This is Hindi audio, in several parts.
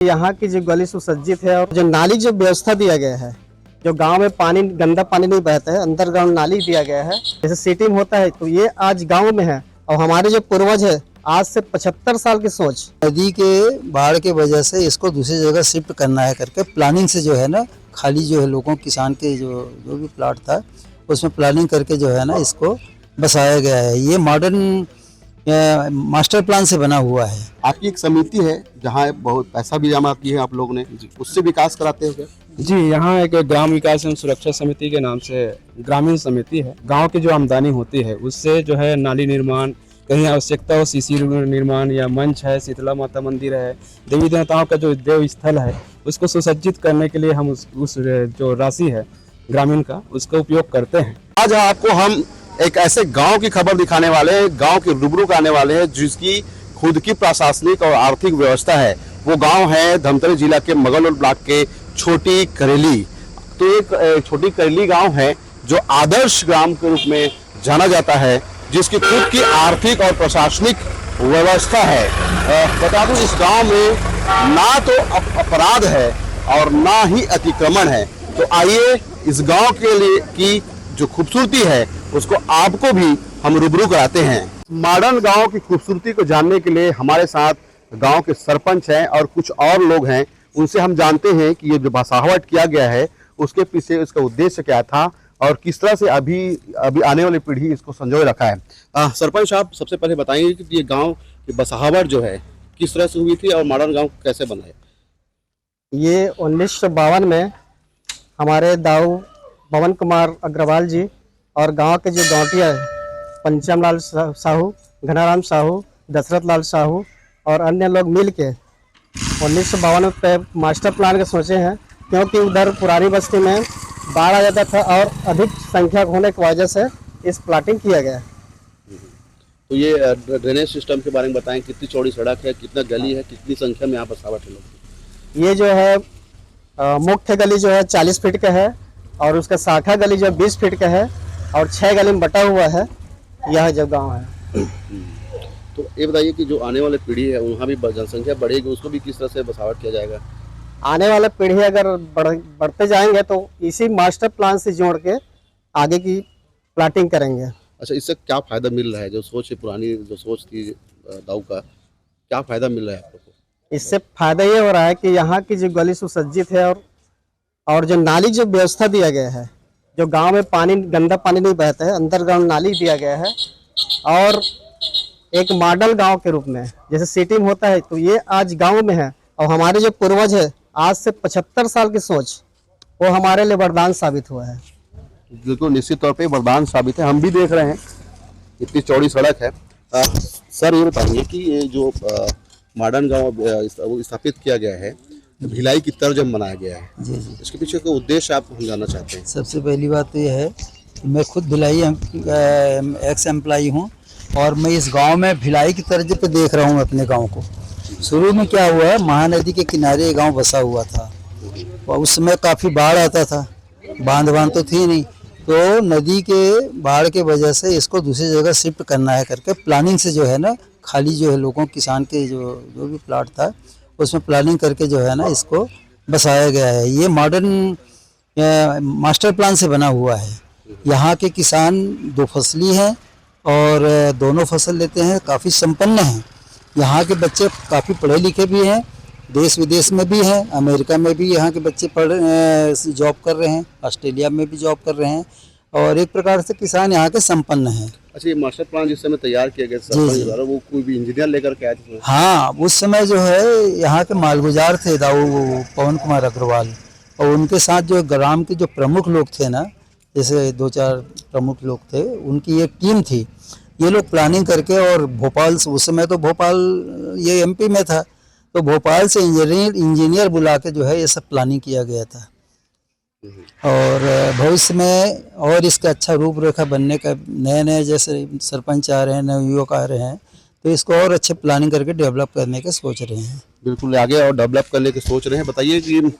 यहाँ की जो गली सुसज्जित है और जो नाली जो व्यवस्था दिया गया है, जो गांव में पानी गंदा पानी नहीं बहता है, अंडरग्राउंड नाली दिया गया है। जैसे सिटी में होता है तो ये आज गांव में है और हमारे जो पूर्वज है आज से 75 साल की सोच। नदी के बाढ़ के वजह से इसको दूसरी जगह शिफ्ट करना है करके प्लानिंग से जो है ना, खाली जो है लोगों किसान के जो भी प्लाट था उसमें प्लानिंग करके जो है ना इसको बसाया गया है। ये मॉडर्न मास्टर प्लान से बना हुआ है। आपकी एक समिति है जहाँ बहुत पैसा भी जमा की है आप लोगों ने, उससे विकास कराते हो क्या? जी, यहाँ एक ग्राम विकास एवं सुरक्षा समिति के नाम से ग्रामीण समिति है। गांव की जो आमदनी होती है उससे जो है नाली निर्माण, कहीं आवश्यकता हो सीसी निर्माण या मंच है, शीतला माता मंदिर है, देवी देवताओं का जो देव स्थल है उसको सुसज्जित करने के लिए हम उस जो राशि है ग्रामीण का उसका उपयोग करते हैं। आज आपको हम एक ऐसे गांव की खबर दिखाने वाले हैं, गांव के रूबरू कराने वाले हैं जिसकी खुद की प्रशासनिक और आर्थिक व्यवस्था है। वो गांव है धमतरी जिला के मगलपुर ब्लॉक के छोटी करेली। तो एक छोटी करेली गांव है जो आदर्श ग्राम के रूप में जाना जाता है, जिसकी खुद की आर्थिक और प्रशासनिक व्यवस्था है। बता दूं इस गांव में ना तो अपराध है और ना ही अतिक्रमण है। तो आइए इस गांव के लिए की जो खूबसूरती है उसको आपको भी हम रूबरू कराते हैं। मॉडर्न गांव की खूबसूरती को जानने के लिए हमारे साथ गांव के सरपंच हैं और कुछ और लोग हैं। उनसे हम जानते हैं कि ये जो बसावट किया गया है उसके पीछे उसका उद्देश्य क्या था और किस तरह से अभी आने वाली पीढ़ी इसको संजोए रखा है। सरपंच साहब, सबसे पहले बताइए कि ये गांव की बसावट जो है किस तरह से हुई थी और मॉडर्न गांव कैसे बना है? ये 1952 में हमारे दाऊ पवन कुमार अग्रवाल जी और गांव के जो गांवटिया है पंचम लाल साहू, घनाराम साहू, दशरथ लाल साहू और अन्य लोग मिल के 1952 पे मास्टर प्लान के सोचे हैं, क्योंकि उधर पुरानी बस्ती में बाढ़ आ जाता था और अधिक संख्या होने की वजह से इस प्लाटिंग किया गया। तो ये ड्रेनेज सिस्टम के बारे में बताएं, कितनी चौड़ी सड़क है, कितना गली है, कितनी संख्या में यहाँ बसावट है लोग? ये जो है मुख्य गली जो है 40 फीट का है और उसका शाखा गली जो 20 फीट का है और 6 गली में बटा हुआ है। यह जो गांव है। तो ये बताइए कि जो आने वाली पीढ़ी है वहाँ भी जनसंख्या बढ़ेगी, उसको भी किस तरह से बसावट किया जाएगा? आने वाला पीढ़ी अगर बढ़ते जाएंगे तो इसी मास्टर प्लान से जोड़ के आगे की प्लाटिंग करेंगे। अच्छा, इससे क्या फायदा मिल रहा है? जो सोच है पुरानी जो सोच थी दाऊ का, क्या फायदा मिल रहा है आप लोग को? इससे फायदा ये हो रहा है कि यहाँ की जो गली सुसज्जित है और जो नाली जो व्यवस्था दिया गया है, जो गांव में पानी गंदा पानी नहीं बहता है, अंडरग्राउंड नाली दिया गया है और एक मॉडल गांव के रूप में जैसे सिटी में होता है तो ये आज गांव में है। और हमारे जो पूर्वज है आज से 75 साल की सोच, वो हमारे लिए वरदान साबित हुआ है। बिल्कुल निश्चित तौर पे वरदान साबित है। हम भी देख रहे हैं इतनी चौड़ी सड़क है। सर ये बताइए कि ये जो मॉडर्न गांव स्थापित किया गया है, भिलाई की तर्ज में बनाया गया है, जी जी, इसके पीछे का उद्देश्य आप हम जानना चाहते हैं। सबसे पहली बात तो यह है कि मैं खुद भिलाई एक्स एम्प्लॉई हूँ और मैं इस गांव में भिलाई की तर्ज पे देख रहा हूँ अपने गांव को। शुरू में क्या हुआ, महानदी के किनारे ये गांव बसा हुआ था और उस समय काफ़ी बाढ़ आता था, बांध तो थी नहीं, तो नदी के बाढ़ के वजह से इसको दूसरी जगह शिफ्ट करना है करके प्लानिंग से जो है ना, खाली जो है लोगों किसान के जो भी प्लाट था उसमें प्लानिंग करके जो है ना इसको बसाया गया है। ये मॉडर्न मास्टर प्लान से बना हुआ है। यहाँ के किसान 2 फसली हैं और दोनों फसल लेते हैं, काफ़ी संपन्न हैं। यहाँ के बच्चे काफ़ी पढ़े लिखे भी हैं, देश विदेश में भी हैं, अमेरिका में भी यहाँ के बच्चे जॉब कर रहे हैं, ऑस्ट्रेलिया में भी जॉब कर रहे हैं और एक प्रकार से किसान यहाँ के संपन्न हैं। अच्छा, ये मास्टर प्लान जिस समय तैयार किया गया सरपंच द्वारा, वो कोई भी इंजीनियर लेकर के आए थे? हाँ, उस समय जो है यहाँ के मालगुजार थे दाऊ पवन कुमार अग्रवाल और उनके साथ जो ग्राम के जो प्रमुख लोग थे ना, जैसे 2-4 प्रमुख लोग थे, उनकी एक टीम थी। ये लोग प्लानिंग करके और भोपाल से, उस समय तो भोपाल ये MP में था, तो भोपाल से इंजीनियर बुला के जो है ये सब प्लानिंग किया गया था और भविष्य में और इसका अच्छा रूपरेखा बनने का नए जैसे सरपंच आ रहे हैं, नए युवक आ रहे हैं, तो इसको और अच्छे प्लानिंग करके डेवलप करने के सोच रहे हैं। बिल्कुल आगे और डेवलप करने के सोच रहे हैं। बताइए कि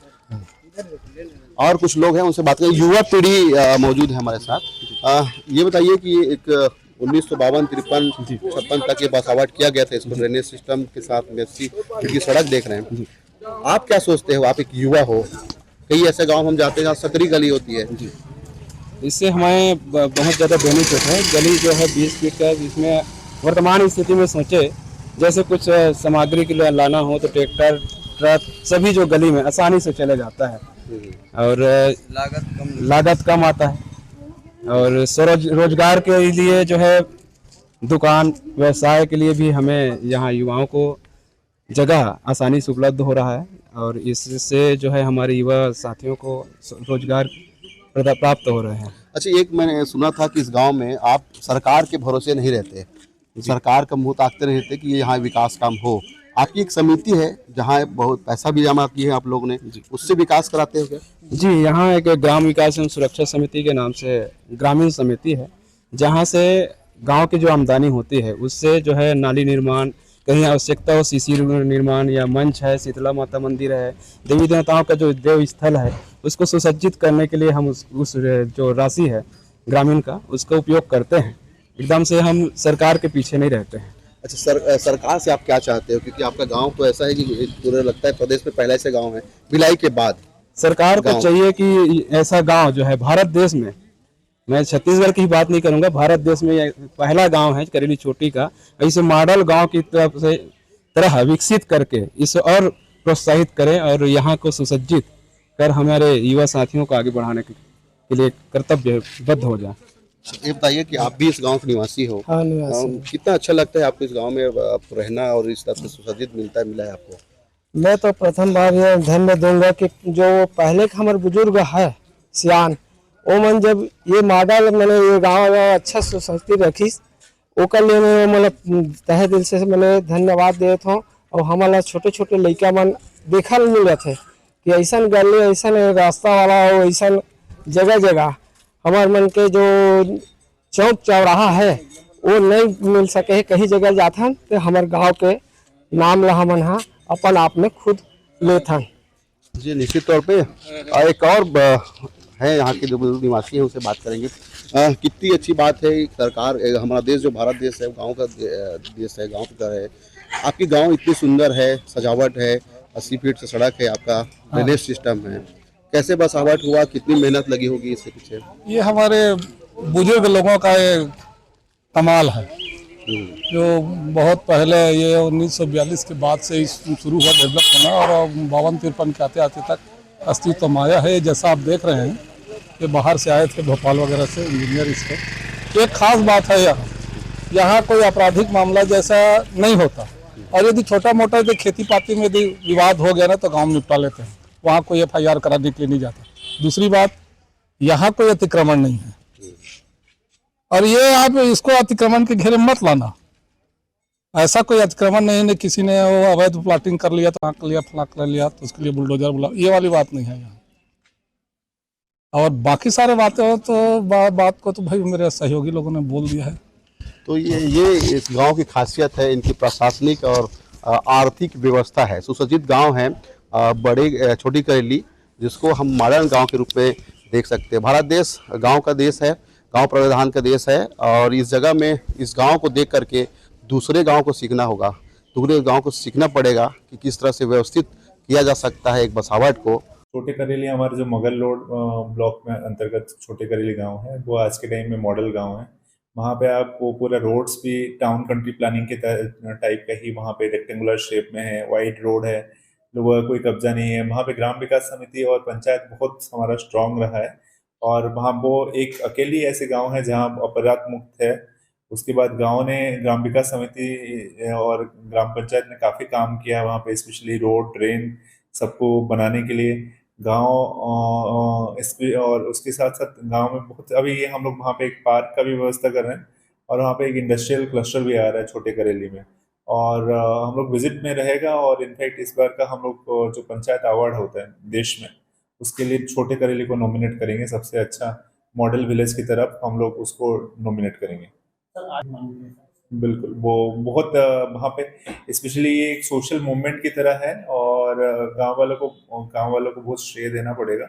और कुछ लोग हैं, उनसे बात करें। युवा पीढ़ी मौजूद है हमारे साथ। ये बताइए कि एक 1952, 53, 56 तक ये बसावट किया गया था, इसको ड्रेनेज सिस्टम के साथ में की सड़क देख रहे हैं। आप क्या सोचते हो, आप एक युवा हो, कई ऐसे गांव हम जाते हैं जहाँ सकरी गली होती है। इससे हमें बहुत ज़्यादा बेनिफिट है। गली जो है 20 फीट का, जिसमें वर्तमान स्थिति में सोचे जैसे कुछ सामग्री के लिए लाना हो तो ट्रैक्टर ट्रक सभी जो गली में आसानी से चले जाता है और लागत कम आता है। और रोजगार के लिए जो है दुकान व्यवसाय के लिए भी हमें यहाँ युवाओं को जगह आसानी से उपलब्ध हो रहा है और इससे जो है हमारे युवा साथियों को रोजगार प्राप्त हो रहे हैं। अच्छा, एक मैंने सुना था कि इस गांव में आप सरकार के भरोसे नहीं रहते, सरकार का मुंह ताकते रहते कि यहाँ विकास काम हो। आपकी एक समिति है जहाँ बहुत पैसा भी जमा किए हैं आप लोग ने, उससे विकास कराते हो क्या? जी, यहाँ एक ग्राम विकास एवं सुरक्षा समिति के नाम से ग्रामीण समिति है, जहाँ से गांव की जो आमदनी होती है उससे जो है नाली निर्माण, कहीं आवश्यकता हो सीसी निर्माण या मंच है, शीतला माता मंदिर है, देवी देवताओं का जो देव स्थल है उसको सुसज्जित करने के लिए हम उस जो राशि है ग्रामीण का उसका उपयोग करते हैं। एकदम से हम सरकार के पीछे नहीं रहते हैं। अच्छा, सरकार से आप क्या चाहते हो, क्योंकि आपका गांव तो ऐसा है कि पूरा लगता है प्रदेश में पहला ऐसा गांव है भिलाई के बाद। सरकार को गाँव। चाहिए कि ऐसा गांव जो है भारत देश में, मैं छत्तीसगढ़ की बात नहीं करूंगा, भारत देश में ये पहला गांव है करेली चोटी का, इसे मॉडल गांव की तरह विकसित करके इसे और प्रोत्साहित करें और यहाँ को सुसज्जित कर हमारे युवा साथियों को आगे बढ़ाने के लिए कर्तव्यबद्ध हो जाए। ये बताइए कि आप भी इस गांव के निवासी हो। हाँ, निवासी हूँ। कितना अच्छा लगता है आपको इस गांव में आप रहना और इस तरह से सुसज्जित मिला है आपको? मैं तो प्रथम बार ये धन्य दूंगा कि जो पहले के हमारे बुजुर्ग है सियान, वो मन जब ये मॉडल मैंने ये गाँव अच्छा सोसाइटी रखी, ओकर लिए मैं मतलब तहे दिल से मैंने धन्यवाद देत हूँ। और हमारा छोटे छोटे लड़का मन देखा नहीं मिल रहे थे कि ऐसा गली ऐसा रास्ता वाला हो, ऐसा जगह जगह हमारे मन के जो चौक चौराहा है वो नहीं मिल सके है। कहीं जगह जाथन तो हमारे गांव के नाम ला हमन हा अपन आप में खुद लेथन। जी, निश्चित तौर पे। एक और है यहाँ के जो निवासी है, उससे बात करेंगे। कितनी अच्छी बात है सरकार, हमारा देश जो भारत देश है गांव का देश है, गांव की तरह है। आपकी गांव इतनी सुंदर है, सजावट है, 80 फीट से सड़क है, आपका ड्रेनेज सिस्टम है। कैसे बसावट हुआ, कितनी मेहनत लगी होगी इसके पीछे? ये हमारे बुजुर्ग लोगों का ये कमाल है, जो बहुत पहले ये 1942 के बाद से शुरू हुआ डेवलप होना और 52-53 के आते आते तक अस्तित्व में आया है। जैसा आप देख रहे हैं ये बाहर से आए थे भोपाल वगैरह से इंजीनियर इसके। एक खास बात है यहाँ कोई आपराधिक मामला जैसा नहीं होता, और यदि छोटा मोटा यदि खेती पाती में यदि विवाद हो गया ना तो गाँव में निपटा लेते हैं, वहाँ कोई FIR कराने के लिए नहीं जाता। दूसरी बात, यहाँ कोई अतिक्रमण नहीं है, और ये आप इसको अतिक्रमण के घेरे मत लाना। ऐसा कोई अतिक्रमण नहीं किसी ने वो अवैध प्लाटिंग कर लिया तो आंक लिया फलाक कर लिया तो उसके लिए बुलडोजर बुला, ये वाली बात नहीं है यहाँ। और बाकी सारे बातें हो तो बात को तो भाई मेरे सहयोगी लोगों ने बोल दिया है। तो ये इस गांव की खासियत है, इनकी प्रशासनिक और आर्थिक व्यवस्था है। सुसज्जित गांव है, बड़े छोटी करेली, जिसको हम मॉडर्न गांव के रूप में देख सकते हैं। भारत देश गांव का देश है, गांव प्रावधान का देश है, और इस जगह में इस गांव को देख करके दूसरे गांव को सीखना होगा, दूसरे गांव को सीखना पड़ेगा कि किस तरह से व्यवस्थित किया जा सकता है एक बसावट को। छोटे करेली हमारे जो मुगल रोड ब्लॉक में अंतर्गत छोटे करेली गांव है, वो आज के टाइम में मॉडल गांव है। वहाँ पे आपको पूरा रोड्स भी टाउन कंट्री प्लानिंग के टाइप का ही वहाँ पे रेक्टेंगुलर शेप में है, वाइड रोड है, लोगों का कोई कब्जा नहीं है। वहाँ पे ग्राम विकास समिति और पंचायत बहुत हमारा स्ट्रांग रहा है, और वहाँ वो एक अकेली ऐसे गांव है जहाँ अपराध मुक्त है। उसके बाद गांव ने ग्राम विकास समिति और ग्राम पंचायत ने काफ़ी काम किया वहाँ पे, स्पेशली रोड ड्रेन सबको बनाने के लिए। गांव इसके और उसके साथ साथ गांव में बहुत अभी ये हम लोग वहाँ पे एक पार्क का भी व्यवस्था कर रहे हैं, और वहाँ पे एक इंडस्ट्रियल क्लस्टर भी आ रहा है छोटे करेली में, और हम लोग विजिट में रहेगा। और इनफैक्ट इस बार का हम लोग जो पंचायत अवार्ड होता है देश में, उसके लिए छोटे करेली को नॉमिनेट करेंगे, सबसे अच्छा मॉडल विलेज की तरफ हम लोग उसको नॉमिनेट करेंगे। बिल्कुल, वो बहुत वहाँ पे स्पेशली ये एक सोशल मूवमेंट की तरह है, और गांव वालों को बहुत श्रेय देना पड़ेगा।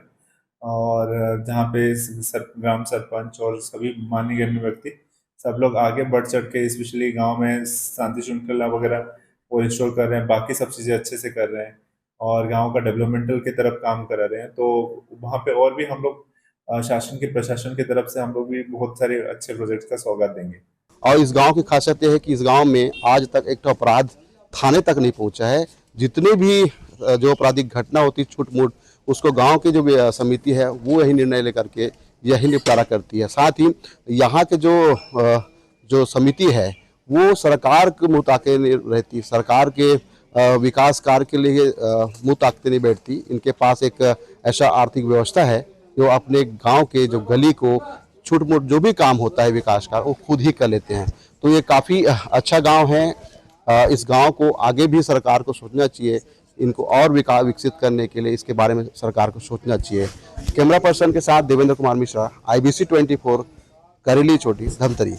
और जहाँ पे ग्राम सरपंच और सभी माननीय व्यक्ति सब लोग आगे बढ़ चढ़ के, स्पेशली गांव में शांति श्रृंखला वगैरह वो इंश्योर कर रहे हैं, बाकी सब चीज़ें अच्छे से कर रहे हैं। और गांव का डेवलपमेंटल की तरफ काम करा रहे हैं। तो वहाँ पे और भी हम लोग शासन के प्रशासन की तरफ से हम लोग भी बहुत सारे अच्छे प्रोजेक्ट्स का सौगात देंगे। और इस गांव की खासियत यह है कि इस गांव में आज तक एक तो अपराध थाने तक नहीं पहुंचा है। जितनी भी जो आपराधिक घटना होती है छूट मूट, उसको गांव की जो समिति है वो यही निर्णय लेकर के यही निपटारा करती है। साथ ही यहाँ के जो समिति है वो सरकार के मुँह ताकते नहीं रहती, सरकार के विकास कार्य के लिए मुँह ताकते नहीं बैठती। इनके पास एक ऐसा आर्थिक व्यवस्था है जो अपने गांव के जो गली को छोट मोट जो भी काम होता है विकास का वो खुद ही कर लेते हैं। तो ये काफ़ी अच्छा गांव है। इस गांव को आगे भी सरकार को सोचना चाहिए, इनको और विकसित करने के लिए इसके बारे में सरकार को सोचना चाहिए। कैमरा पर्सन के साथ देवेंद्र कुमार मिश्रा, IBC 24, करेली चोटी, धमतरी।